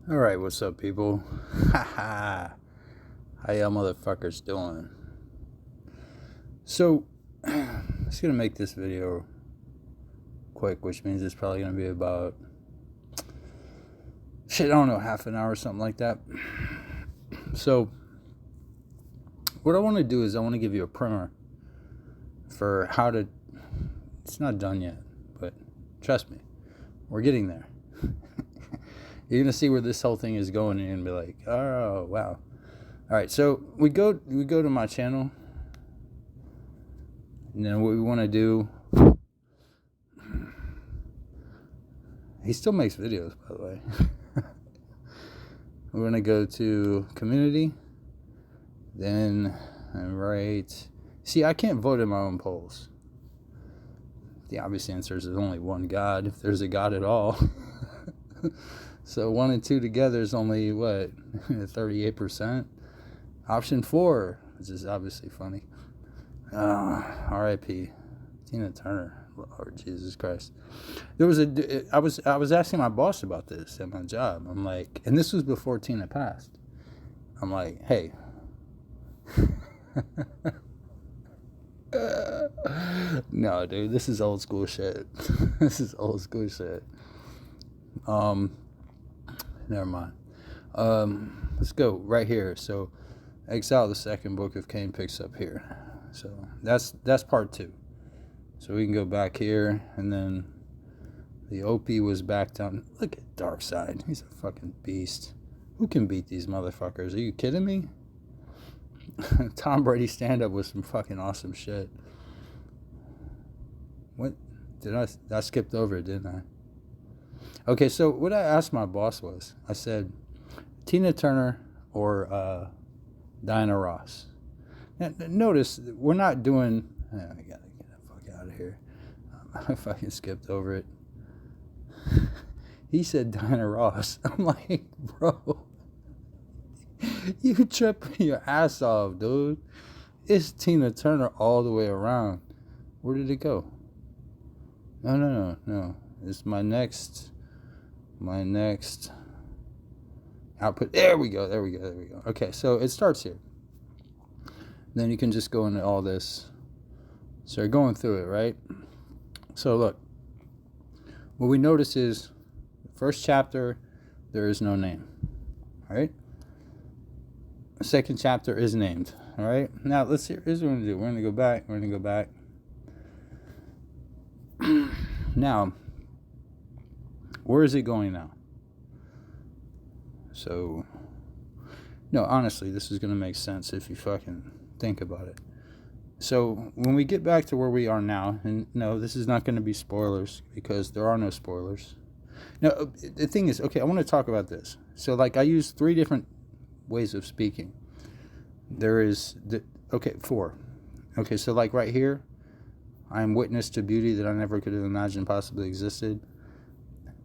Alright, what's up, people? Haha. How y'all motherfuckers doing? So, I'm just gonna make this video quick, which means it's probably gonna be about, I don't know, half an hour or something like that. So, what I want to do is I want to give you a primer for how to, it's not done yet, but trust me, we're getting there. You're gonna see where this whole thing is going, and you're gonna be like, oh wow. All right, so we go to my channel, and then what we want to do. He still makes videos, by the way. We're gonna go to community, then right. See, I can't vote in my own polls. The obvious answer is there's only one God, if there's a God at all. So 1 and 2 together is only what, 38%. Option 4, which is obviously funny. R.I.P. Tina Turner. Lord Jesus Christ. There was I was asking my boss about this at my job. I'm like, and this was before Tina passed. I'm like, hey. No, dude, this is old school shit. This is old school shit. Never mind. Let's go right here. So, Exile, the Second Book of Cain picks up here. So that's part 2. So we can go back here, and then the OP was back down. Look at Darkseid. He's a fucking beast. Who can beat these motherfuckers? Are you kidding me? Tom Brady stand-up was some fucking awesome shit. What? I skipped over it, didn't I? Okay, so what I asked my boss was, I said, Tina Turner or Diana Ross. Now, notice, we're not doing... I gotta get the fuck out of here. I fucking skipped over it. He said Diana Ross. I'm like, bro, you tripping your ass off, dude. It's Tina Turner all the way around. Where did it go? No. It's my next output. There we go. Okay, so it starts here. Then you can just go into all this. So you're going through it, right? So look, what we notice is the first chapter, there is no name. All right? The second chapter is named. All right? Now, let's see. Here's what we're going to do. We're going to go back. Now, where is it going now? So, no, honestly, this is going to make sense if you fucking think about it. So, when we get back to where we are now, and no, this is not going to be spoilers, because there are no spoilers. Now, the thing is, okay, I want to talk about this. So, like, I use 3 different ways of speaking. There is, 4. Okay, so, like, right here, I am witness to beauty that I never could have imagined possibly existed.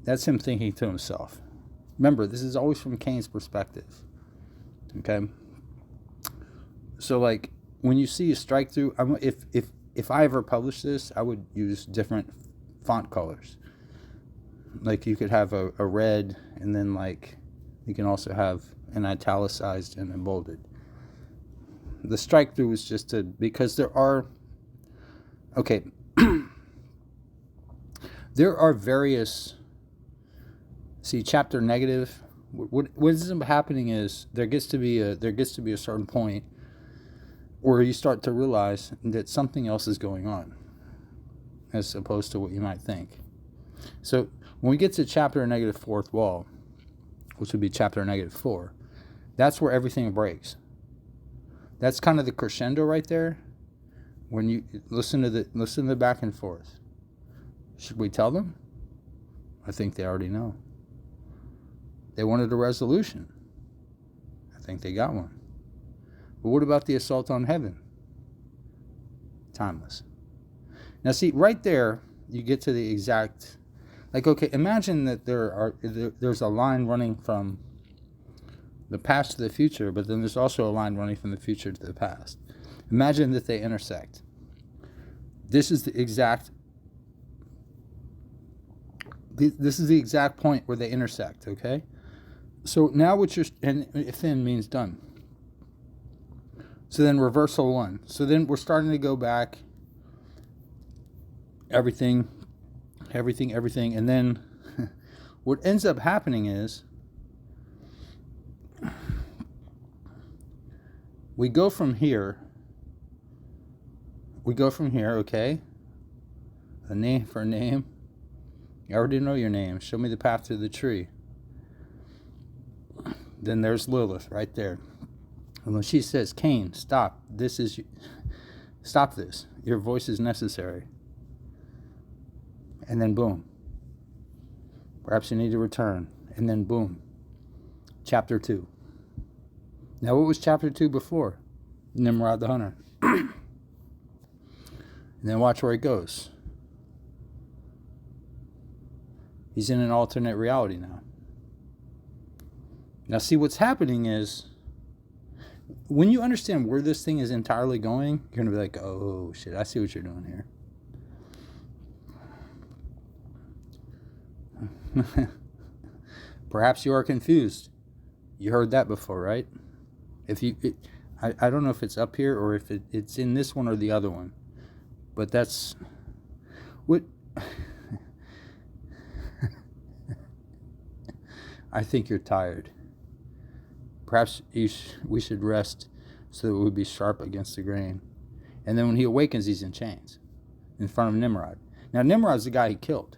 That's him thinking to himself. Remember, this is always from Cain's perspective. Okay? So, like, when you see a strike through, if I ever publish this, I would use different font colors. Like, you could have a red, and then, like, you can also have an italicized and a bolded. The strike through is just because there are, okay, there are various, see, chapter negative, what ends up happening is there gets to be a certain point where you start to realize that something else is going on as opposed to what you might think. So when we get to chapter negative 4th wall, which would be chapter negative 4, that's where everything breaks. That's kind of the crescendo right there. When you listen to the back and forth. Should we tell them? I think they already know. They wanted a resolution. I think they got one. But what about the assault on heaven? Timeless. Now see, right there, you get to the exact, like, okay, imagine that there's a line running from the past to the future, but then there's also a line running from the future to the past. Imagine that they intersect. This is the exact point where they intersect, okay? So now what you're, and thin means done. So then reversal 1. So then we're starting to go back. Everything. And then what ends up happening is we go from here, okay? A name for a name. I already know your name. Show me the path to the tree. Then there's Lilith right there. And when she says, Cain, stop. Stop this. Your voice is necessary. And then boom. Perhaps you need to return. And then boom. Chapter 2. Now what was chapter 2 before? Nimrod the Hunter. And then watch where it goes. He's in an alternate reality now. Now see, what's happening is, when you understand where this thing is entirely going, you're going to be like, oh shit, I see what you're doing here. Perhaps you are confused. You heard that before, right? I don't know if it's up here or if it's in this one or the other one, but that's what I think you're tired. Perhaps we should rest so that we would be sharp against the grain. And then when he awakens, he's in chains in front of Nimrod. Now Nimrod's the guy he killed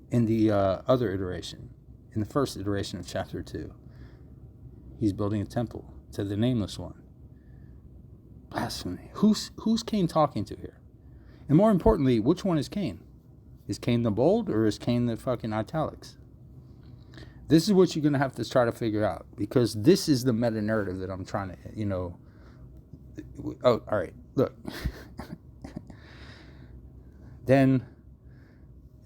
in the other iteration, in the first iteration of chapter 2. He's building a temple to the Nameless One. Blasphemy. Who's Cain talking to here? And more importantly, which one is Cain? Is Cain the bold or is Cain the fucking italics? This is what you're going to have to try to figure out, because this is the meta-narrative that I'm trying to, Oh, all right, look. Then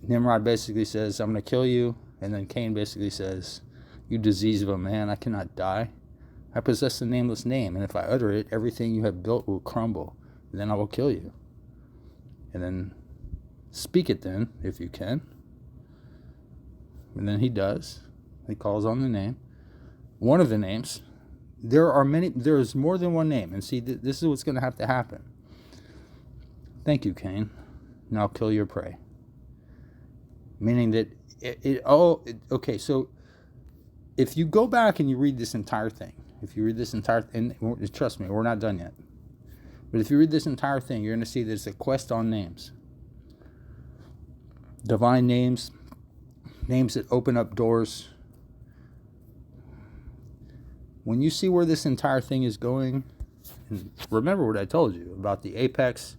Nimrod basically says, I'm going to kill you. And then Cain basically says, you disease of a man, I cannot die. I possess the nameless name, and if I utter it, everything you have built will crumble. And then I will kill you. And then speak it then, if you can. And then he does. He calls on the name. One of the names. There is more than one name. And see, this is what's going to have to happen. Thank you, Cain. Now I'll kill your prey. Meaning that okay, so if you go back and you read this entire thing, and trust me, we're not done yet. But if you read this entire thing, you're going to see there's a quest on names. Divine names that open up doors. When you see where this entire thing is going, and remember what I told you about the apex,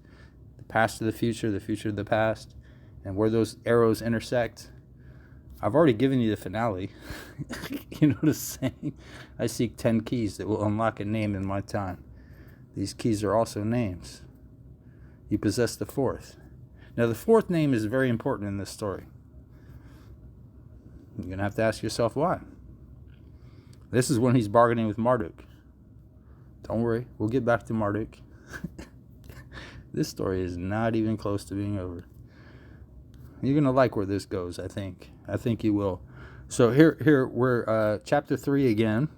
the past to the future to the past, and where those arrows intersect. I've already given you the finale. You know what I'm saying? I seek 10 keys that will unlock a name in my time. These keys are also names. You possess the fourth. Now, the fourth name is very important in this story. You're going to have to ask yourself why. This is when he's bargaining with Marduk. Don't worry, we'll get back to Marduk. This story is not even close to being over. You're going to like where this goes, I think. I think you will. So here we're chapter 3 again.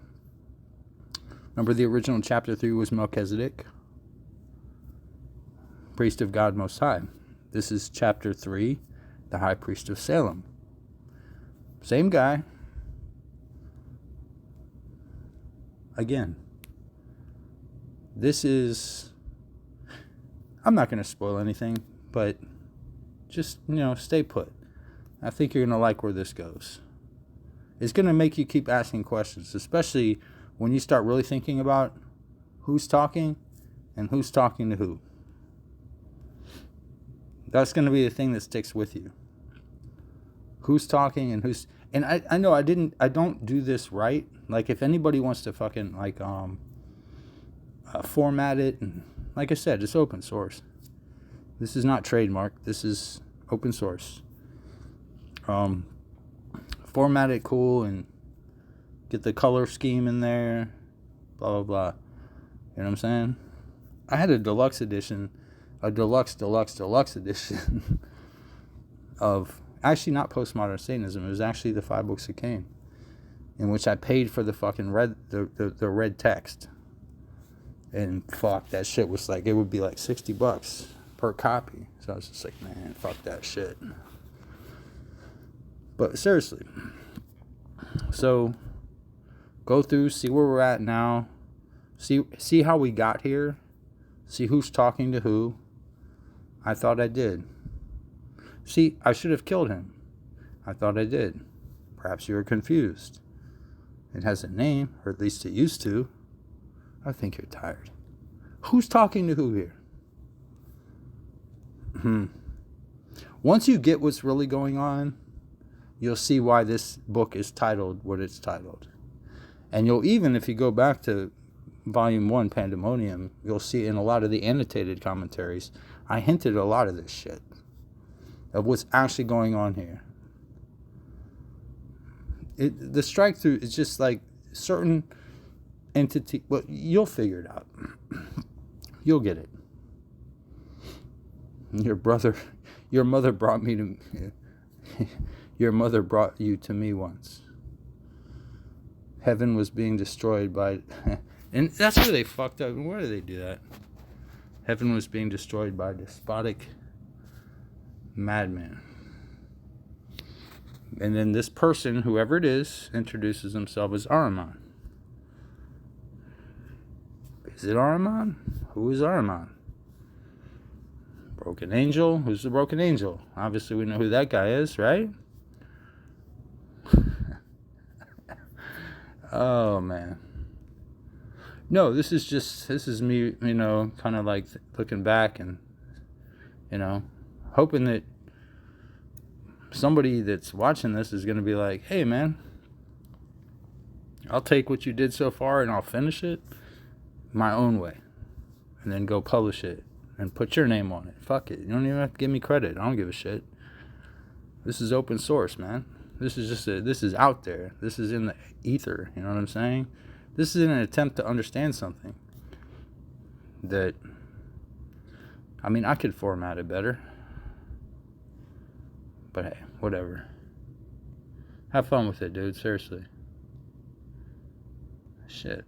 Remember, the original chapter 3 was Melchizedek, priest of God Most High. This is chapter 3, the high priest of Salem. Same guy. Again. This is... I'm not going to spoil anything, but just, stay put. I think you're going to like where this goes. It's going to make you keep asking questions, especially when you start really thinking about who's talking and who's talking to who. That's going to be the thing that sticks with you. Who's talking and who's... And I know I don't do this right. Like, if anybody wants to fucking, format it, and like I said, it's open source. This is not trademark. This is open source. Format it cool and get the color scheme in there, blah, blah, blah. You know what I'm saying? I had a deluxe edition, a deluxe edition of Actually, not postmodern Satanism. It was actually the 5 Books of Cain, in which I paid for the fucking the red text. And fuck, that shit was like, it would be like $60 per copy. So I was just like, man, fuck that shit. But seriously, so go through, see where we're at now, see how we got here, see who's talking to who. I thought I did. See, I should have killed him. I thought I did. Perhaps you were confused. It has a name, or at least it used to. I think you're tired. Who's talking to who here? Once you get what's really going on, you'll see why this book is titled what it's titled. And you'll even, if you go back to Volume 1, Pandemonium, you'll see in a lot of the annotated commentaries, I hinted a lot of this shit, of what's actually going on here. The strike through is just like certain entity. Well, you'll figure it out. You'll get it. Your mother brought me to. Your mother brought you to me once. Heaven was being destroyed by, and that's where they fucked up. Why do they do that? Heaven was being destroyed by despotic madman. And then this person, whoever it is, introduces himself as Ahriman. Is it Ahriman? Who is Ahriman? Broken angel? Who's the broken angel? Obviously we know who that guy is, right? Oh, man. No, this is me, kind of like looking back and, hoping that somebody that's watching this is going to be like, hey, man, I'll take what you did so far and I'll finish it my own way. And then go publish it and put your name on it. Fuck it. You don't even have to give me credit. I don't give a shit. This is open source, man. This is out there. This is in the ether. You know what I'm saying? This is an attempt to understand something that, I could format it better. But hey, whatever. Have fun with it, dude. Seriously. Shit.